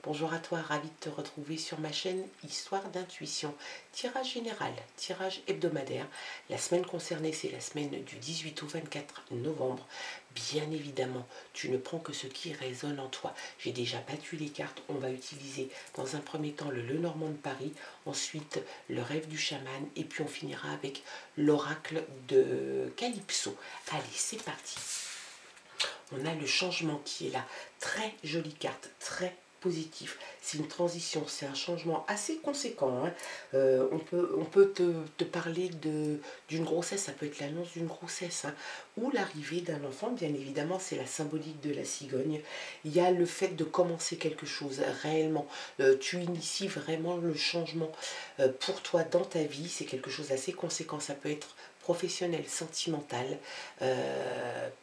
Bonjour à toi, ravi de te retrouver sur ma chaîne Histoire d'intuition. Tirage général, tirage hebdomadaire. La semaine concernée, c'est la semaine du 18 au 24 novembre. Bien évidemment, tu ne prends que ce qui résonne en toi. J'ai déjà battu les cartes. On va utiliser dans un premier temps le Lenormand de Paris, ensuite le rêve du chaman, et puis on finira avec l'oracle de Calypso. Allez, c'est parti. On a le changement qui est là. Très jolie carte, très positif. C'est une transition, c'est un changement assez conséquent. Hein. On peut te parler d'une grossesse, ça peut être l'annonce d'une grossesse, hein, ou l'arrivée d'un enfant, bien évidemment, c'est la symbolique de la cigogne. Il y a le fait de commencer quelque chose réellement. Tu inities vraiment le changement pour toi dans ta vie, c'est quelque chose d'assez conséquent, ça peut être professionnel, sentimental,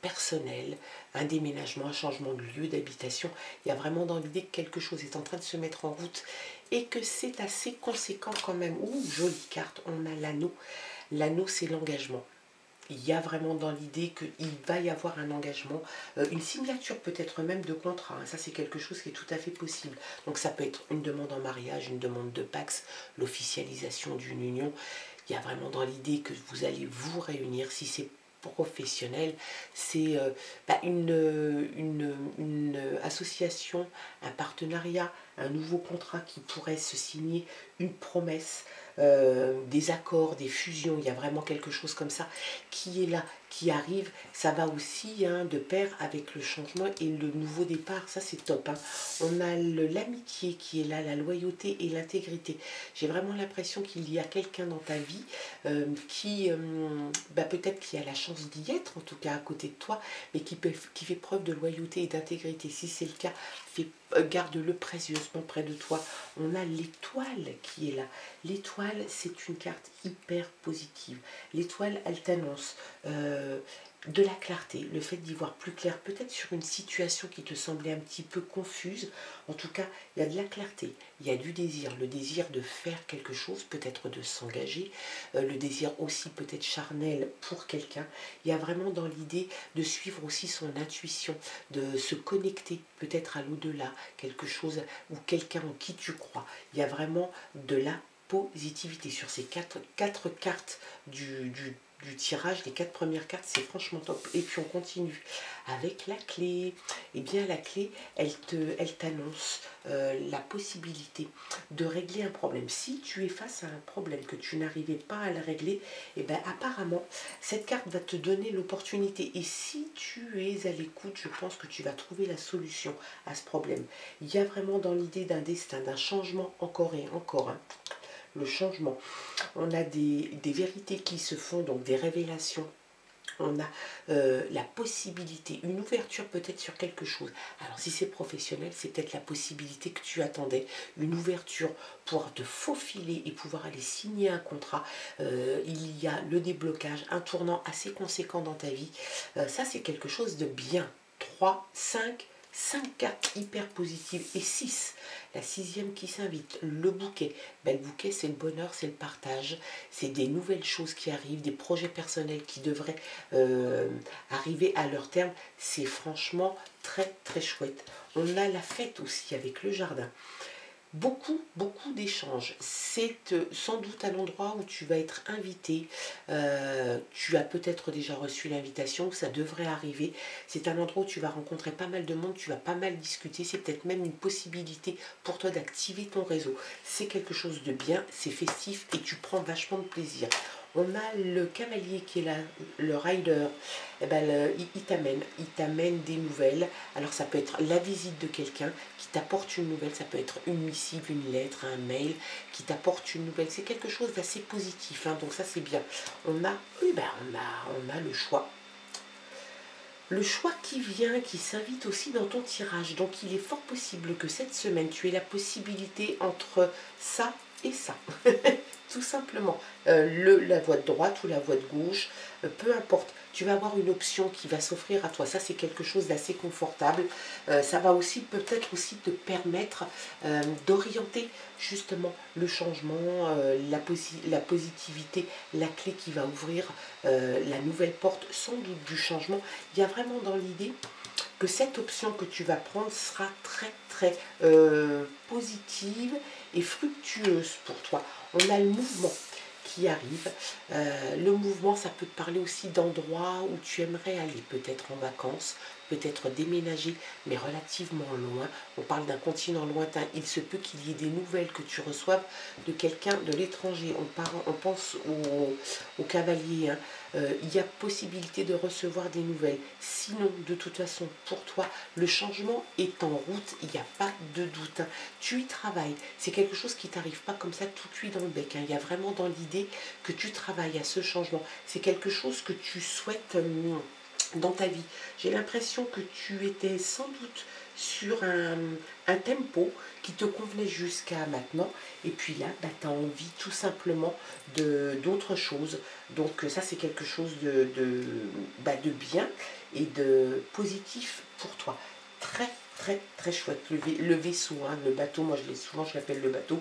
personnel, un déménagement, un changement de lieu d'habitation. Il y a vraiment dans l'idée que quelque chose est en train de se mettre en route et que c'est assez conséquent quand même. Ouh, jolie carte, on a l'anneau. L'anneau, c'est l'engagement. Il y a vraiment dans l'idée qu'il va y avoir un engagement, une signature peut-être même de contrat. Hein. Ça, c'est quelque chose qui est tout à fait possible. Donc, ça peut être une demande en mariage, une demande de Pax, l'officialisation d'une union. Il y a vraiment dans l'idée que vous allez vous réunir. Si c'est professionnel, c'est une association, un partenariat, un nouveau contrat qui pourrait se signer, une promesse, des accords, des fusions. Il y a vraiment quelque chose comme ça qui est là, qui arrive. Ça va aussi de pair avec le changement et le nouveau départ. Ça, c'est top. Hein. On a l'amitié qui est là, la loyauté et l'intégrité. J'ai vraiment l'impression qu'il y a quelqu'un dans ta vie qui peut-être qui a la chance d'y être, en tout cas à côté de toi, mais qui fait preuve de loyauté et d'intégrité. Si c'est le cas, garde-le précieusement près de toi. On a l'étoile qui est là. L'étoile, c'est une carte hyper positive. L'étoile, elle t'annonce de la clarté, le fait d'y voir plus clair, peut-être sur une situation qui te semblait un petit peu confuse. En tout cas, il y a de la clarté, il y a du désir, le désir de faire quelque chose, peut-être de s'engager, le désir aussi peut-être charnel pour quelqu'un. Il y a vraiment dans l'idée de suivre aussi son intuition, de se connecter peut-être à l'au-delà, quelque chose ou quelqu'un en qui tu crois. Il y a vraiment de la positivité sur ces quatre cartes du tirage. Les 4 premières cartes, c'est franchement top. Et puis on continue avec la clé. Et bien la clé, elle t'annonce la possibilité de régler un problème. Si tu es face à un problème que tu n'arrivais pas à le régler, et bien apparemment cette carte va te donner l'opportunité. Et si tu es à l'écoute, je pense que tu vas trouver la solution à ce problème. Il y a vraiment dans l'idée d'un destin, d'un changement encore et encore. Hein. Le changement. On a des vérités qui se font, donc des révélations. On a la possibilité, une ouverture peut-être sur quelque chose. Alors si c'est professionnel, c'est peut-être la possibilité que tu attendais, une ouverture pour te faufiler et pouvoir aller signer un contrat. Il y a le déblocage, un tournant assez conséquent dans ta vie. Ça, c'est quelque chose de bien. 3, 5 cartes hyper positives et 6. La 6e qui s'invite, le bouquet. Ben, le bouquet, c'est le bonheur, c'est le partage. C'est des nouvelles choses qui arrivent, des projets personnels qui devraient arriver à leur terme. C'est franchement très, très chouette. On a la fête aussi avec le jardin. Beaucoup d'échanges. C'est sans doute à l'endroit où tu vas être invité. Tu as peut-être déjà reçu l'invitation, ça devrait arriver. C'est un endroit où tu vas rencontrer pas mal de monde, tu vas pas mal discuter. C'est peut-être même une possibilité pour toi d'activer ton réseau. C'est quelque chose de bien, c'est festif et tu prends vachement de plaisir. On a le cavalier qui est là, le rider. Eh ben, il t'amène des nouvelles. Alors ça peut être la visite de quelqu'un qui t'apporte une nouvelle, ça peut être une missive, une lettre, un mail qui t'apporte une nouvelle. C'est quelque chose d'assez positif, hein, donc ça c'est bien. On a le choix. Le choix qui vient, qui s'invite aussi dans ton tirage. Donc il est fort possible que cette semaine, tu aies la possibilité entre ça et ça. Tout simplement. La voie de droite ou la voie de gauche, peu importe. Tu vas avoir une option qui va s'offrir à toi. Ça, c'est quelque chose d'assez confortable. Ça va aussi peut-être aussi te permettre d'orienter justement le changement, la positivité, la clé qui va ouvrir la nouvelle porte, sans doute du changement. Il y a vraiment dans l'idée que cette option que tu vas prendre sera très très positive et fructueuse pour toi. On a le mouvement qui arrive. Le mouvement, ça peut te parler aussi d'endroits où tu aimerais aller, peut-être en vacances, peut-être déménager, mais relativement loin. On parle d'un continent lointain. Il se peut qu'il y ait des nouvelles que tu reçoives de quelqu'un de l'étranger. On pense au cavalier. Hein. Il y a possibilité de recevoir des nouvelles. Sinon, de toute façon, pour toi, le changement est en route. Il n'y a pas de doute. Hein. Tu y travailles. C'est quelque chose qui t'arrive pas comme ça tout cuit dans le bec. Hein. Il y a vraiment dans l'idée que tu travailles à ce changement. C'est quelque chose que tu souhaites dans ta vie. J'ai l'impression que tu étais sans doute sur un tempo qui te convenait jusqu'à maintenant, et puis là, bah, tu as envie tout simplement d'autre chose. Donc ça, c'est quelque chose de bien et de positif pour toi. Très très très chouette, le vaisseau, hein, le bateau, moi je l'appelle le bateau.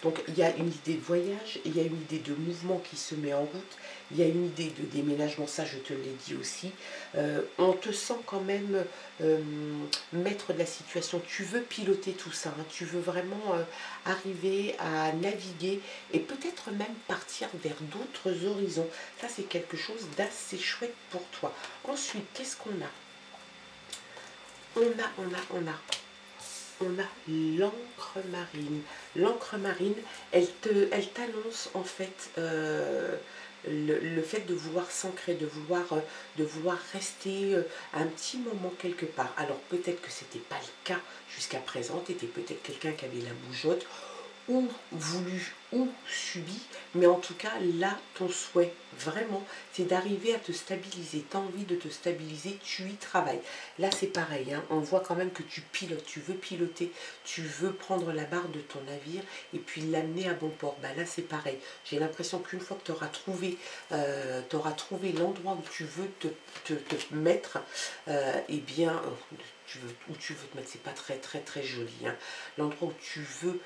Donc il y a une idée de voyage, il y a une idée de mouvement qui se met en route, il y a une idée de déménagement, ça je te l'ai dit aussi. On te sent quand même maître de la situation, tu veux piloter tout ça, hein, tu veux vraiment arriver à naviguer et peut-être même partir vers d'autres horizons. Ça c'est quelque chose d'assez chouette pour toi. Ensuite, qu'est-ce qu'on a? On a l'encre marine. L'encre marine, elle t'annonce en fait le fait de vouloir s'ancrer, de vouloir rester un petit moment quelque part. Alors peut-être que ce n'était pas le cas jusqu'à présent, tu étais peut-être quelqu'un qui avait la bougeotte, ou voulu ou subi, mais en tout cas là ton souhait vraiment c'est d'arriver à te stabiliser. Tu as envie de te stabiliser, tu y travailles. Là c'est pareil, hein, on voit quand même que tu pilotes, tu veux piloter, tu veux prendre la barre de ton navire et puis l'amener à bon port. Ben là c'est pareil, j'ai l'impression qu'une fois que tu auras trouvé l'endroit où tu veux te mettre, eh bien où tu veux te mettre, c'est pas très très très joli, hein. L'endroit où tu veux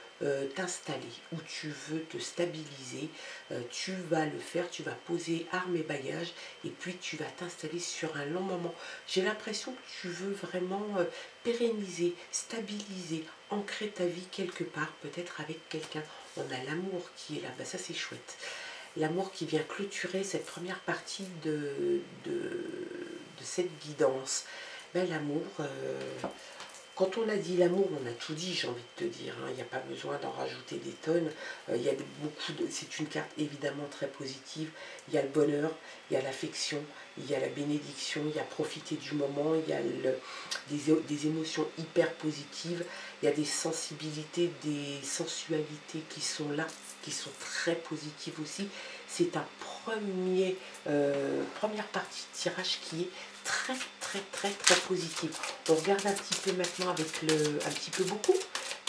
t'installer, où tu veux te stabiliser, tu vas le faire, tu vas poser armes et bagages et puis tu vas t'installer sur un long moment. J'ai l'impression que tu veux vraiment pérenniser, stabiliser, ancrer ta vie quelque part, peut-être avec quelqu'un. On a l'amour qui est là, ben ça c'est chouette. L'amour qui vient clôturer cette première partie de cette guidance. Ben, l'amour, quand on a dit l'amour, on a tout dit, j'ai envie de te dire. Hein. Il n'y a pas besoin d'en rajouter des tonnes. Il y a c'est une carte évidemment très positive. Il y a le bonheur, il y a l'affection, il y a la bénédiction, il y a profiter du moment, il y a des émotions hyper positives, il y a des sensibilités, des sensualités qui sont là, qui sont très positives aussi. C'est un première partie de tirage qui est très très très très positif. On regarde un petit peu maintenant avec un petit peu beaucoup,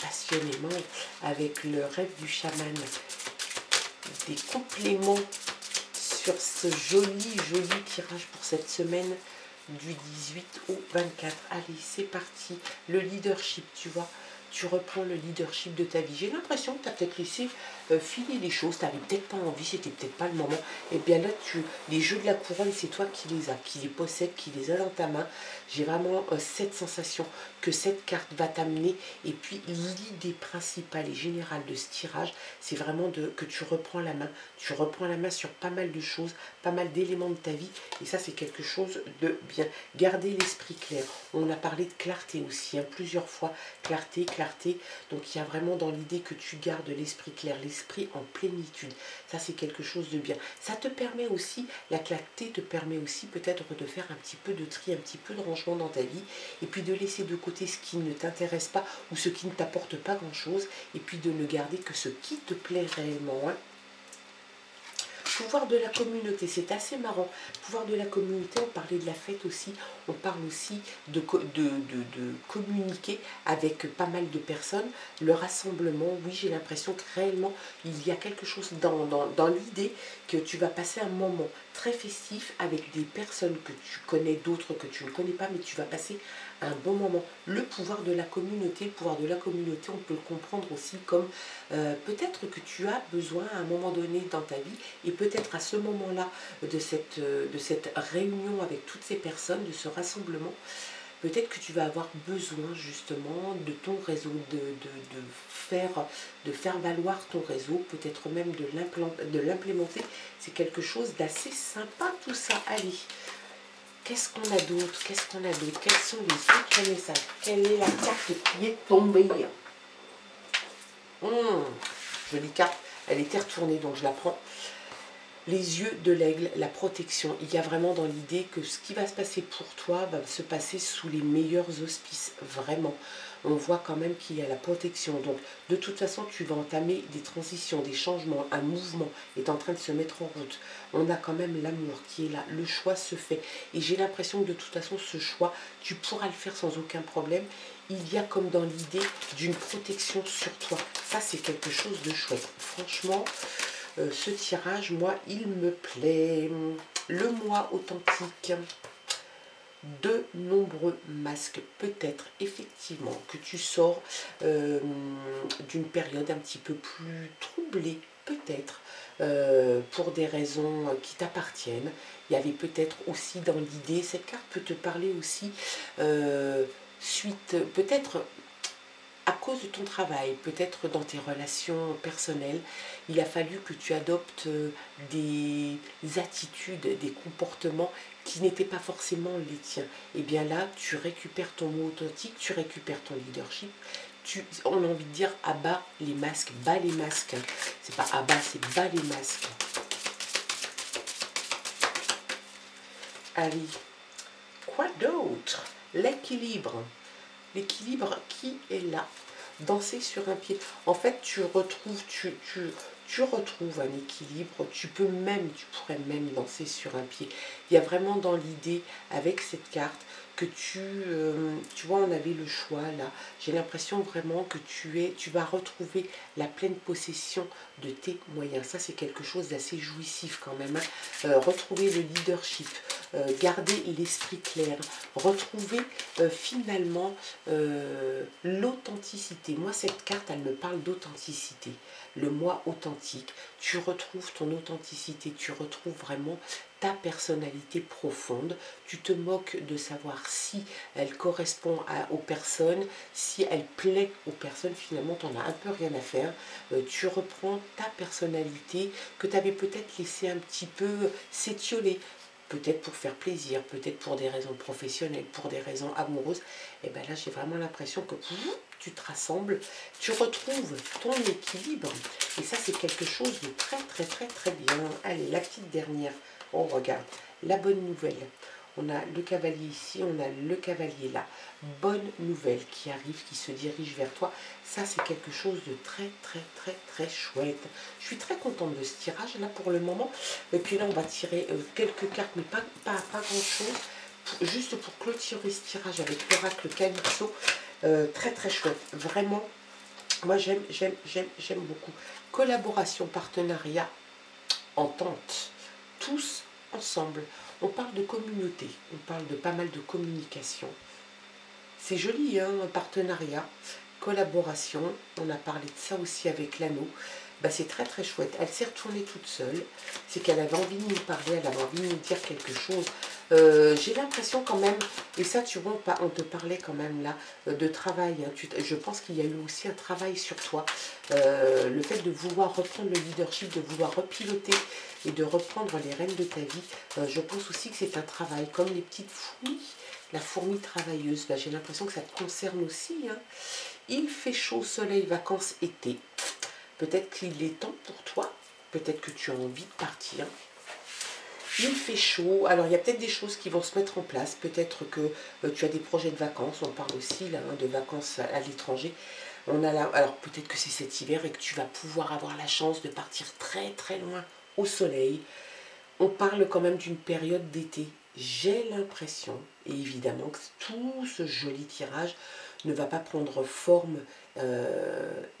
passionnément, avec le rêve du chaman, des compléments sur ce joli tirage pour cette semaine du 18 au 24. Allez, c'est parti. Le leadership, tu vois. Tu reprends le leadership de ta vie. J'ai l'impression que tu as peut-être laissé filer les choses, tu n'avais peut-être pas envie, c'était peut-être pas le moment. Et bien là, les jeux de la couronne, c'est toi qui les as, qui les possèdes, qui les as dans ta main. J'ai vraiment cette sensation que cette carte va t'amener. Et puis l'idée principale et générale de ce tirage, c'est vraiment que tu reprends la main. Tu reprends la main sur pas mal de choses, pas mal d'éléments de ta vie. Et ça, c'est quelque chose de bien. Garder l'esprit clair. On a parlé de clarté aussi, hein, plusieurs fois. Clarté. Donc il y a vraiment dans l'idée que tu gardes l'esprit clair, l'esprit en plénitude. Ça c'est quelque chose de bien. Ça te permet aussi, la clarté te permet aussi peut-être de faire un petit peu de tri, un petit peu de rangement dans ta vie, et puis de laisser de côté ce qui ne t'intéresse pas ou ce qui ne t'apporte pas grand-chose, et puis de ne garder que ce qui te plaît réellement. Hein. Pouvoir de la communauté, c'est assez marrant. Pouvoir de la communauté, on parlait de la fête aussi, on parle aussi de communiquer avec pas mal de personnes. Le rassemblement, oui, j'ai l'impression que réellement, il y a quelque chose dans l'idée que tu vas passer un moment très festif avec des personnes que tu connais, d'autres que tu ne connais pas, mais tu vas passer un bon moment. Le pouvoir de la communauté, on peut le comprendre aussi comme peut-être que tu as besoin à un moment donné dans ta vie, et peut-être à ce moment-là de cette réunion avec toutes ces personnes, de ce rassemblement, peut-être que tu vas avoir besoin justement de ton réseau, de faire valoir ton réseau, peut-être même de l'implémenter. C'est quelque chose d'assez sympa tout ça. Allez, qu'est-ce qu'on a d'autre? Qu'est-ce qu'on a d'autre? Quels sont les autres messages? Quelle est la carte qui est tombée? Jolie carte. Elle était retournée, donc je la prends. Les yeux de l'aigle, la protection. Il y a vraiment dans l'idée que ce qui va se passer pour toi va se passer sous les meilleurs auspices. Vraiment. On voit quand même qu'il y a la protection. Donc, de toute façon, tu vas entamer des transitions, des changements. Un mouvement est en train de se mettre en route. On a quand même l'amour qui est là. Le choix se fait. Et j'ai l'impression que de toute façon, ce choix, tu pourras le faire sans aucun problème. Il y a comme dans l'idée d'une protection sur toi. Ça, c'est quelque chose de chouette. Franchement, ce tirage, moi, il me plaît. Le mois authentique. De nombreux masques, peut-être effectivement que tu sors d'une période un petit peu plus troublée, peut-être pour des raisons qui t'appartiennent. Il y avait peut-être aussi dans l'idée, cette carte peut te parler aussi suite, peut-être à cause de ton travail, peut-être dans tes relations personnelles, il a fallu que tu adoptes des attitudes, des comportements qui n'étaient pas forcément les tiens. Et bien là, tu récupères ton mot authentique, tu récupères ton leadership. On a envie de dire abat les masques, bas les masques. C'est pas abat, c'est bas les masques. Allez, quoi d'autre? L'équilibre. L'équilibre qui est là. Danser sur un pied. En fait, tu retrouves un équilibre. Tu pourrais même danser sur un pied. Il y a vraiment dans l'idée, avec cette carte, que tu vois, on avait le choix là. J'ai l'impression vraiment que tu vas retrouver la pleine possession de tes moyens. Ça, c'est quelque chose d'assez jouissif quand même. Hein. Retrouver le leadership, garder l'esprit clair, retrouver finalement l'authenticité. Moi, cette carte, elle me parle d'authenticité. Le moi authentique. Tu retrouves ton authenticité, tu retrouves vraiment ta personnalité profonde. Tu te moques de savoir si elle correspond aux personnes, si elle plaît aux personnes. Finalement, tu n'en as un peu rien à faire. Tu reprends ta personnalité que tu avais peut-être laissé un petit peu s'étioler. Peut-être pour faire plaisir, peut-être pour des raisons professionnelles, pour des raisons amoureuses. Et bien là, j'ai vraiment l'impression que tu te rassembles, tu retrouves ton équilibre. Et ça, c'est quelque chose de très, très, très, très bien. Allez, la petite dernière. On regarde. La bonne nouvelle. On a le cavalier ici, on a le cavalier là. Bonne nouvelle qui arrive, qui se dirige vers toi. Ça, c'est quelque chose de très, très, très, très chouette. Je suis très contente de ce tirage là pour le moment. Et puis là, on va tirer quelques cartes, mais pas grand-chose. Juste pour clôturer ce tirage avec l'oracle Calypso. Très, très chouette. Vraiment, moi, j'aime beaucoup. Collaboration, partenariat, entente. Tous ensemble. On parle de communauté, on parle de pas mal de communication. C'est joli, hein, un partenariat, collaboration. On a parlé de ça aussi avec l'anneau. Bah, c'est très très chouette. Elle s'est retournée toute seule. C'est qu'elle avait envie de nous parler, elle avait envie de nous dire quelque chose. J'ai l'impression quand même, et ça tu vois, on te parlait quand même là de travail. Hein. Je pense qu'il y a eu aussi un travail sur toi. Le fait de vouloir reprendre le leadership, de vouloir repiloter et de reprendre les rênes de ta vie. Je pense aussi que c'est un travail, comme les petites fourmis, la fourmi travailleuse. Bah, j'ai l'impression que ça te concerne aussi. Hein. Il fait chaud, soleil, vacances, été. Peut-être qu'il est temps pour toi. Peut-être que tu as envie de partir. Il fait chaud. Alors, il y a peut-être des choses qui vont se mettre en place. Peut-être que tu as des projets de vacances. On parle aussi là, hein, de vacances à l'étranger. On a là, alors, peut-être que c'est cet hiver et que tu vas pouvoir avoir la chance de partir très, très loin au soleil. On parle quand même d'une période d'été. J'ai l'impression, et évidemment, que tout ce joli tirage ne va pas prendre forme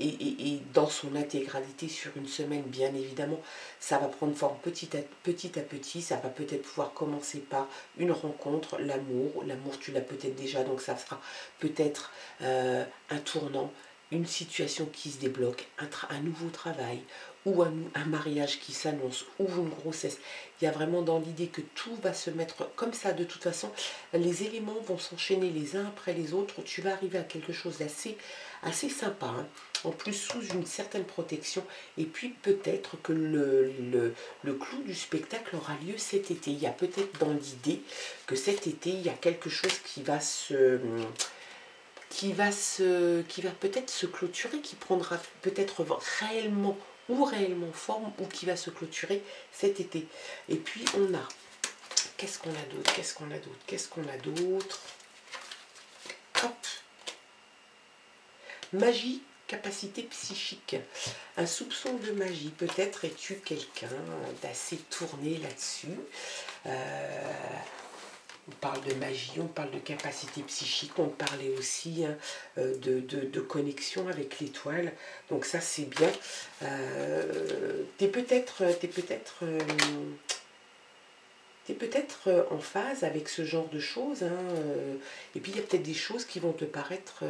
et dans son intégralité sur une semaine, bien évidemment. Ça va prendre forme petit à petit. Ça va peut-être pouvoir commencer par une rencontre, l'amour. L'amour, tu l'as peut-être déjà, donc ça sera peut-être un tournant, une situation qui se débloque, un nouveau travail, ou un mariage qui s'annonce, ou une grossesse. Il y a vraiment dans l'idée que tout va se mettre comme ça. De toute façon, les éléments vont s'enchaîner les uns après les autres. Tu vas arriver à quelque chose d'assez assez sympa, hein. En plus sous une certaine protection. Et puis peut-être que le clou du spectacle aura lieu cet été. Il y a peut-être dans l'idée que cet été, il y a quelque chose qui va peut-être se clôturer, qui prendra peut-être réellement forme, ou qui va se clôturer cet été. Et puis on a, qu'est-ce qu'on a d'autre, qu'est-ce qu'on a d'autre, qu'est-ce qu'on a d'autre. Hop. Magie, capacité psychique, un soupçon de magie. Peut-être es-tu quelqu'un d'assez tourné là-dessus. On parle de magie, on parle de capacité psychique, on parlait aussi, hein, de connexion avec l'étoile. Donc ça c'est bien. T'es peut-être en phase avec ce genre de choses, hein, et puis il y a peut-être des choses qui vont te paraître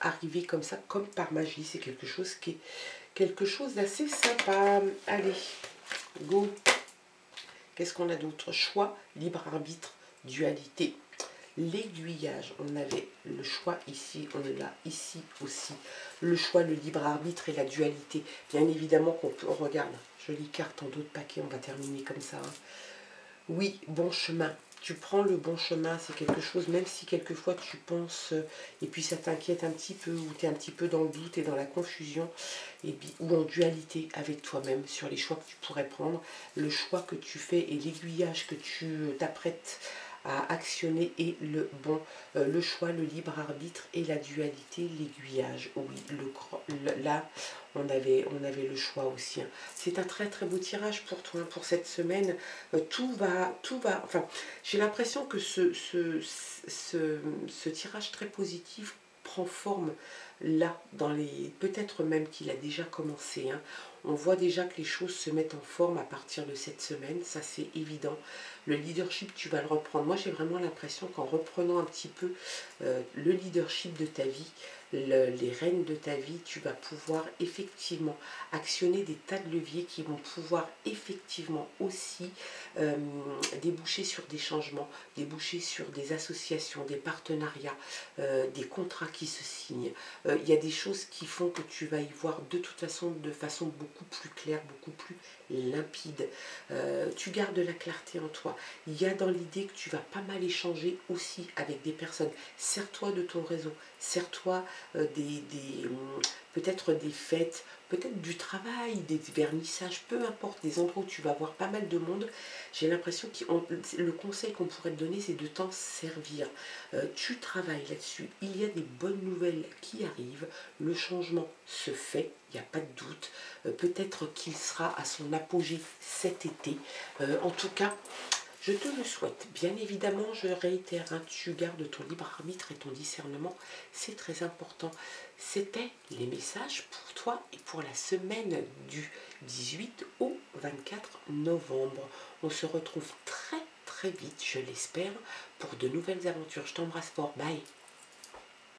arriver comme ça, comme par magie. C'est quelque chose qui est quelque chose d'assez sympa. Allez, go. Qu'est-ce qu'on a d'autre? Choix, libre arbitre, dualité, l'aiguillage. On avait le choix ici, on l'a ici aussi. Le choix, le libre arbitre et la dualité. Bien évidemment qu'on peut, on regarde, jolie carte en d'autres paquets, on va terminer comme ça, hein. Oui, bon chemin. Tu prends le bon chemin, c'est quelque chose, même si quelquefois tu penses, et puis ça t'inquiète un petit peu, ou tu es un petit peu dans le doute et dans la confusion, et ou en dualité avec toi-même sur les choix que tu pourrais prendre, le choix que tu fais et l'aiguillage que tu t'apprêtes à actionner est le bon. Le choix, le libre arbitre et la dualité, l'aiguillage. Oui, là, on avait le choix aussi, hein. C'est un très très beau tirage pour toi, hein, pour cette semaine. Tout va, enfin, j'ai l'impression que ce tirage très positif prend forme là, peut-être même qu'il a déjà commencé, hein. On voit déjà que les choses se mettent en forme à partir de cette semaine, ça c'est évident. Le leadership, tu vas le reprendre. Moi, j'ai vraiment l'impression qu'en reprenant un petit peu le leadership de ta vie, les rênes de ta vie, tu vas pouvoir effectivement actionner des tas de leviers qui vont pouvoir effectivement aussi déboucher sur des changements, déboucher sur des associations, des partenariats, des contrats qui se signent. Il y a des choses qui font que tu vas y voir de toute façon, de façon beaucoup plus claire, beaucoup plus limpide. Tu gardes la clarté en toi. Il y a dans l'idée que tu vas pas mal échanger aussi avec des personnes. Sers-toi de ton réseau, sers-toi peut-être des fêtes, peut-être du travail, des vernissages, peu importe, des endroits où tu vas voir pas mal de monde. J'ai l'impression que le conseil qu'on pourrait te donner, c'est de t'en servir. Tu travailles là-dessus, il y a des bonnes nouvelles qui arrivent, le changement se fait, il n'y a pas de doute. Peut-être qu'il sera à son apogée cet été. En tout cas, je te le souhaite. Bien évidemment, je réitère, hein, tu gardes ton libre arbitre et ton discernement. C'est très important. C'était les messages pour toi et pour la semaine du 18 au 24 novembre. On se retrouve très très vite, je l'espère, pour de nouvelles aventures. Je t'embrasse fort. Bye.